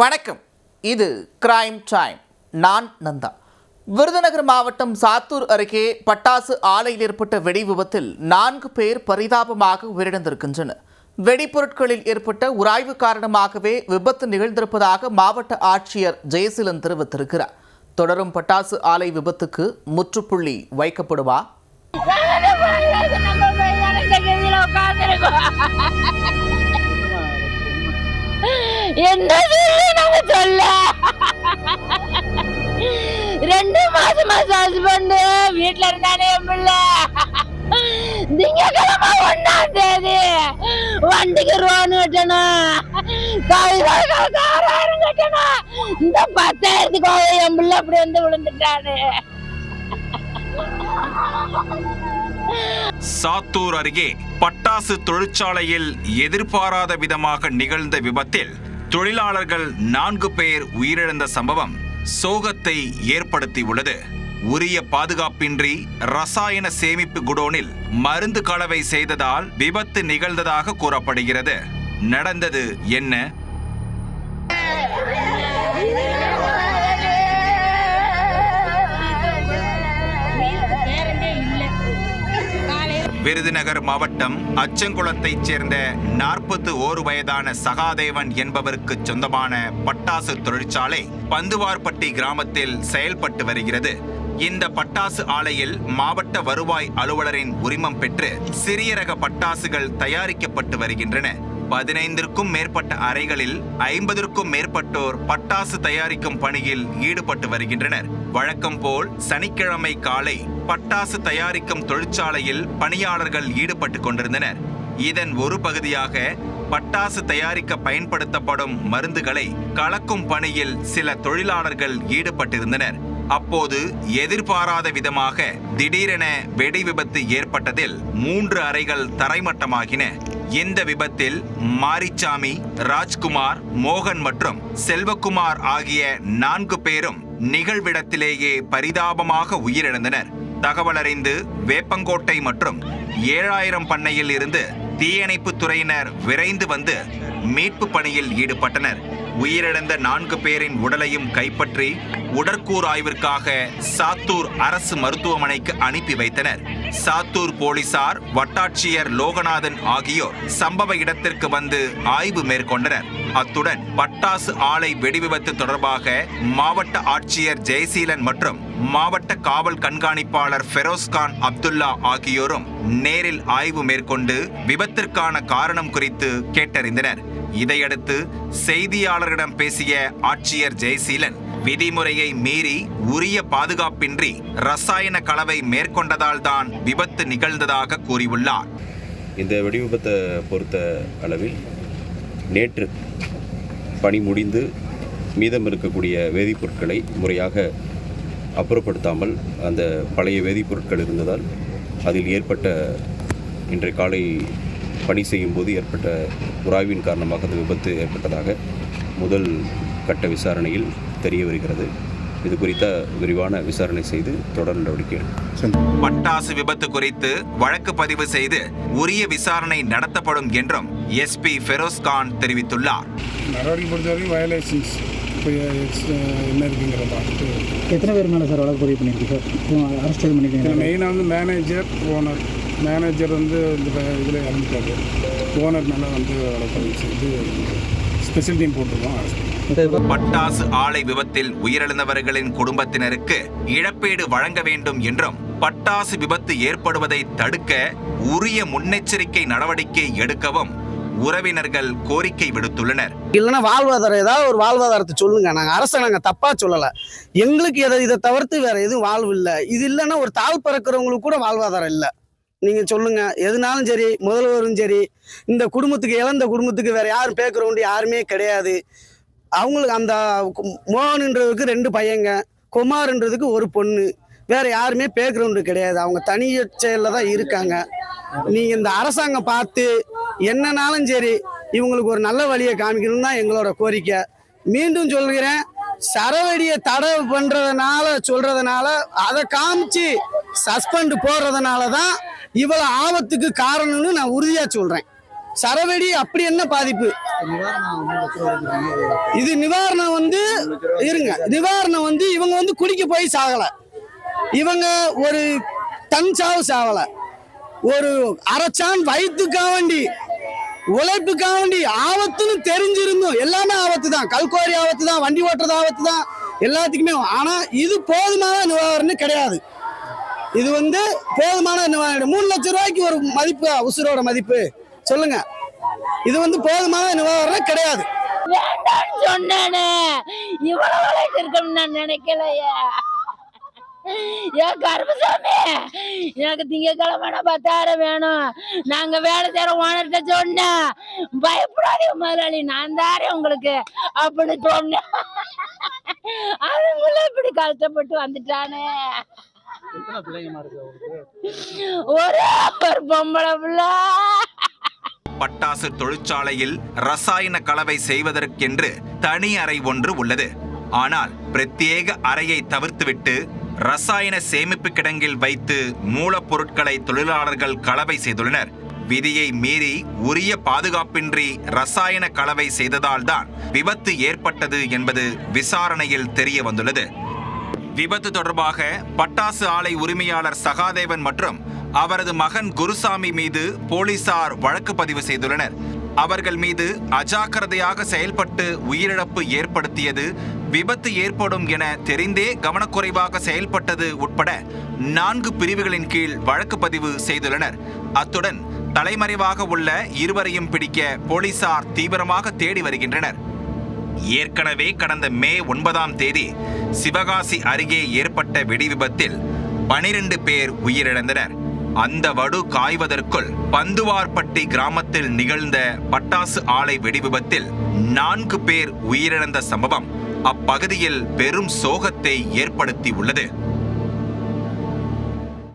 வணக்கம். இது crime time. நான் நந்தா. விருதுநகர் மாவட்டம் சாத்தூர் அருகே பட்டாசு ஆலையில் ஏற்பட்ட வெடி விபத்தில் 4 பேர் பரிதாபமாக உயிரிழந்திருக்கின்றனர். வெடிப்பொருட்களில் ஏற்பட்ட உராய்வு காரணமாகவே விபத்து நிகழ்ந்திருப்பதாக மாவட்ட ஆட்சியர் ஜெயசீலன் தெரிவித்திருக்கிறார். தொடரும் பட்டாசு ஆலை விபத்துக்கு முற்றுப்புள்ளி வைக்கப்படுமா? என்ன சொல்ல 2 மாசமா ஹஸ்பண்ட் வீட்டுல இருந்தானே என் பிள்ளை. திங்கக்கிழமை 1ஆம் தேதி வண்டிக்கு ரோன் கட்டணும், 6,000 கட்டணும். இந்த 10,000க்கு என் பிள்ளை அப்படி வந்து விழுந்துட்டாரு. சாத்தூர் அருகே பட்டாசு தொழிற்சாலையில் எதிர்பாராத விதமாக நிகழ்ந்த விபத்தில் தொழிலாளர்கள் 4 பேர் உயிரிழந்த சம்பவம் சோகத்தை ஏற்படுத்தியுள்ளது. உரிய பாதுகாப்பின்றி ரசாயன சேமிப்பு குடோனில் மருந்து கலவை செய்ததால் விபத்து நிகழ்ந்ததாக கூறப்படுகிறது. நடந்தது என்ன? விருதுநகர் மாவட்டம் அச்சங்குளத்தைச் சேர்ந்த 41 வயதான சகாதேவன் என்பவருக்கு சொந்தமான பட்டாசு தொழிற்சாலை பந்துவார்பட்டி கிராமத்தில் செயல்பட்டு வருகிறது. இந்த பட்டாசு ஆலையில் மாவட்ட வருவாய் அலுவலரின் உரிமம் பெற்று சிறிய ரக பட்டாசுகள் தயாரிக்கப்பட்டு வருகின்றன. 15க்கும் மேற்பட்ட அறைகளில் 50க்கும் மேற்பட்டோர் பட்டாசு தயாரிக்கும் பணியில் ஈடுபட்டு வருகின்றனர். வழக்கம் போல் சனிக்கிழமை காலை பட்டாசு தயாரிக்கும் தொழிற்சாலையில் பணியாளர்கள் ஈடுபட்டு கொண்டிருந்தனர். இதன் ஒரு பகுதியாக பட்டாசு தயாரிக்க பயன்படுத்தப்படும் மருந்துகளை கலக்கும் பணியில் சில தொழிலாளர்கள் ஈடுபட்டிருந்தனர். அப்போது எதிர்பாராத விதமாக திடீரென வெடி விபத்து ஏற்பட்டதில் 3 அறைகள் தரைமட்டமாகின. இந்த விபத்தில் மாரிச்சாமி, ராஜ்குமார், மோகன் மற்றும் செல்வகுமார் ஆகிய 4 பேரும் நிகழ்விடத்திலேயே பரிதாபமாக உயிரிழந்தனர். தகவலறிந்து வேப்பங்கோட்டை மற்றும் 7000 பண்ணையில் இருந்து தீயணைப்பு துறையினர் விரைந்து வந்து மீட்பு பணியில் ஈடுபட்டனர். உயிரிழந்த 4 பேரின் உடலையும் கைப்பற்றி உடற்கூறு ஆய்விற்காக சாத்தூர் அரசு மருத்துவமனைக்கு அனுப்பி வைத்தனர். சாத்தூர் போலீசார், வட்டாட்சியர் லோகநாதன் ஆகியோர் சம்பவ இடத்திற்கு வந்து ஆய்வு மேற்கொண்டனர். அத்துடன் பட்டாசு ஆலை வெடி விபத்து தொடர்பாக மாவட்ட ஆட்சியர் ஜெயசீலன் மற்றும் மாவட்ட காவல் கண்காணிப்பாளர் ஃபெரோஸ்கான் அப்துல்லா ஆகியோரும் நேரில் ஆய்வு மேற்கொண்டு விபத்திற்கான காரணம் குறித்து கேட்டறிந்தனர். இதையடுத்து செய்தியாளர்களிடம் பேசிய ஆட்சியர் ஜெயசீலன் விதிமுறையை மீறி உரிய பாதுகாப்பின்றி ரசாயன கலவை மேற்கொண்டதால் தான் விபத்து நிகழ்ந்ததாக கூறியுள்ளார். இந்த வெடி விபத்தை பொறுத்த அளவில் நேற்று பணி முடிந்து மீதம் இருக்கக்கூடிய வேதிப்பொருட்களை முறையாக அப்புறப்படுத்தாமல் அந்த பழைய வேதிப்பொருட்கள் இருந்ததால் அதில் ஏற்பட்ட இன்றைய காலை பணி செய்யும் போது ஏற்பட்ட உராய்வின் காரணமாக அந்த விபத்து ஏற்பட்டதாக முதல் கட்ட விசாரணையில் தெரிய வருகிறது. இது குறித்த விரிவான விசாரணை செய்து தொடர் நடவடிக்கை. பட்டாசு விபத்து குறித்து வழக்கு பதிவு செய்து உரிய விசாரணை நடத்தப்படும் என்றும் எஸ்பி ஃபெரோஸ்கான் தெரிவித்துள்ளார். நடவடிக்கை பொறுத்தவரைக்கும் வயலேஷன்ஸ் என்ன இருக்குங்கிற பார்த்துட்டு எத்தனை பேர் மேலே சார் வழக்கு பதிவு பண்ணியிருக்கு சார்? அரெஸ்ட் பண்ணியிருக்கீங்க. மெயினாக வந்து மேனேஜர், ஓனர். மேனேஜர் வந்து இந்த இதில் இறந்துட்டாரு. ஓனர் மேலே வந்து வழக்கு பதிவு செய்து ஸ்பெஷல் டீம் போட்டிருக்கோம். பட்டாசு ஆலை விபத்தில் உயிரிழந்தவர்களின் குடும்பத்தினருக்கு இழப்பீடு வழங்க வேண்டும் என்றும் பட்டாசு விபத்து ஏற்படுவதை தடுக்க உரிய முன்னெச்சரிக்கை நடவடிக்கை எடுக்கவும் உறவினர்கள் கோரிக்கை விடுத்துள்ளனர். இல்லைன்னா வாழ்வாதாரம், ஏதாவது ஒரு வாழ்வாதாரத்தை சொல்லுங்க. நாங்கள் தப்பா சொல்லலை. எங்களுக்கு இதை தவிர்த்து வேற எதுவும் வாழ்வு இல்லை. இது இல்லைன்னா ஒரு தாழ் பறக்கிறவங்களுக்கு கூட வாழ்வாதாரம் இல்லை. நீங்கள் சொல்லுங்கள். எதுனாலும் சரி, முதல்வரும் சரி, இந்த குடும்பத்துக்கு இழந்த குடும்பத்துக்கு வேறு யாரும் பேக்ரவுண்டு யாருமே கிடையாது. அவங்களுக்கு அந்த மோகன்ன்றதுக்கு 2 பையங்க, குமார்ன்றதுக்கு 1 பொண்ணு, வேறு யாருமே பேக்ரவுண்டு கிடையாது. அவங்க தனி செயலில் தான் இருக்காங்க. நீங்கள் இந்த அரசாங்கம் பார்த்து என்னன்னாலும் சரி இவங்களுக்கு ஒரு நல்ல வழியை காமிக்கணும்னு தான் எங்களோட கோரிக்கை. மீண்டும் சொல்கிறேன், சரவெடியை தடை சொல்கிறதுனால அதை காமிச்சு சஸ்பெண்ட் போடுறதுனால தான் இவ்வளோ ஆபத்துக்கு காரணம்னு நான் உறுதியாக சொல்கிறேன். சரவெடி அப்படி என்ன பாதிப்பு? இது நிவாரணம் வந்து இருங்க, நிவாரணம் வந்து இவங்க வந்து குடிக்க போய் சாகல, இவங்க ஒரு டன் சாவு சாவல, ஒரு அரைச்சான் வயிற்றுக்காக வேண்டி உழைப்புக்காக வேண்டி ஆபத்துன்னு தெரிஞ்சிருந்தோம். எல்லாமே ஆபத்து தான், கல்குவாரி ஆபத்து தான், வண்டி ஓட்டுறது ஆபத்து தான், எல்லாத்துக்குமே. ஆனா இது போதுமான நிவாரணம் கிடையாது. இது வந்து போதுமான நிவாரணம். 3 லட்சம் ரூபாய்க்கு ஒரு மதிப்பு, உசுரோட மதிப்பு சொல்லுங்க. இது வந்து போதுமான நிவாரணம் கிடையாது. வேண்டாம்னு சொன்னானே, இவ்வளவு உழைப்பு இருக்கும்னு நான் நினைக்கலையே. ஏன் கருமசாமி, எனக்கு திங்கக்கிழமை 10,000 வேணும், நாங்க வேலை செய்யற ஓனர்கிட்ட சொன்னேன், பயப்படாதீங்க முதலாளி, நான் தாரேன் உங்களுக்கு அப்படின்னு சொன்னேன். அவங்களும் இப்படி கஷ்டப்பட்டு வந்துட்டானே. ஒரு பொம்பளை பிள்ளை. பட்டாசு தொழிற்சாலையில் ரசாயன கலவை செய்வதற்கென்று தனி அறை ஒன்று உள்ளது. ஆனால் பிரத்யேக அறையை தவிர்த்துவிட்டு ரசாயன சேமிப்பு கிடங்கில் வைத்து மூலப்பொருட்களை தொழிலாளர்கள் கலவை செய்துள்ளனர். விதியை மீறி உரிய பாதுகாப்பின்றி ரசாயன கலவை செய்ததால்தான் விபத்து ஏற்பட்டது என்பது விசாரணையில் தெரிய வந்துள்ளது. விபத்து தொடர்பாக பட்டாசு ஆலை உரிமையாளர் சகாதேவன் மற்றும் அவரது மகன் குருசாமி மீது போலீசார் வழக்கு பதிவு செய்துள்ளனர். அவர்கள் மீது அஜாக்கிரதையாக செயல்பட்டு உயிரிழப்பு ஏற்படுத்தியது, விபத்து ஏற்படும் என தெரிந்தே கவனக்குறைவாக செயல்பட்டது உட்பட 4 பிரிவுகளின் கீழ் வழக்கு பதிவு செய்துள்ளனர். அத்துடன் தலைமறைவாக உள்ள இருவரையும் பிடிக்க போலீசார் தீவிரமாக தேடி வருகின்றனர். ஏற்கனவே கடந்த மே 9ஆம் தேதி சிவகாசி அருகே ஏற்பட்ட வெடிவிபத்தில் 12 பேர் உயிரிழந்தனர். அந்த வடு காய்வதற்குள் பந்துவார்பட்டி கிராமத்தில் நிகழ்ந்த பட்டாசு ஆலை வெடிவிபத்தில் 4 பேர் உயிரிழந்த சம்பவம் அப்பகுதியில் பெரும் சோகத்தை ஏற்படுத்தி உள்ளது.